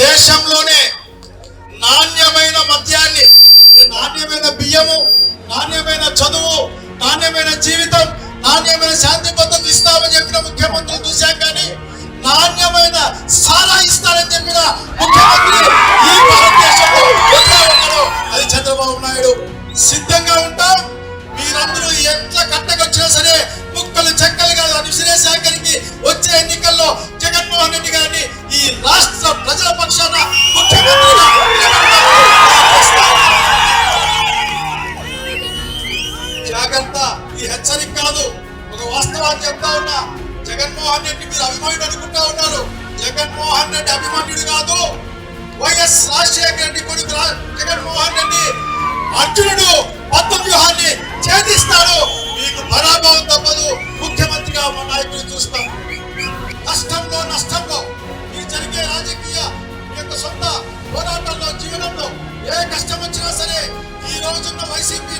దేశంలోనే నాణ్యమైన మద్యాన్ని, నాణ్యమైన బియ్యము, నాణ్యమైన చదువు, నాణ్యమైన జీవితం, నాణ్యమైన శాంతి భద్రత ఇస్తామని చెప్పిన ముఖ్యమంత్రి చూశాం. కానీ నాణ్యమైన సారా ఇస్తారని చెప్పిన ముఖ్యమంత్రి ఈ భారతదేశంలో ఉన్నాడు, అది చంద్రబాబు నాయుడు. సిద్ధంగా ఉంటాం. మీరందరూ ఎట్లా కట్టకొచ్చినా సరే ముక్కలు చెక్కలుగా విసిరేశాఖరికి వచ్చే ఎన్నికల్లో జగన్మోహన్ రెడ్డి గారిని ఈ రాష్ట్ర ప్రజల పక్షాన ముఖ్యమంత్రిగా జాగ్రత్త. ఈ హెచ్చరిక కాదు, ఒక వాస్తవాన్ని చెప్తా ఉన్నా. జగన్మోహన్ రెడ్డి మీరు అభిమానుడు అనుకుంటా ఉన్నారు. జగన్మోహన్ రెడ్డి అభిమానుడు కాదు, వైఎస్ రాజశేఖర రెడ్డి కొడుకు జగన్మోహన్ రెడ్డి అర్జునుడు పద్మ వ్యూహాన్ని ఛేదిస్తాడు. మీకు పరాభవం తప్పదు. ముఖ్యమంత్రిగా మా నాయకులు చూస్తాం. కష్టంలో నష్టంలో మీరు జరిగే రాజకీయ మీ యొక్క సొంత పోరాటంలో జీవనంలో ఏ కష్టం వచ్చినా సరే ఈ రోజున్న వైసీపీ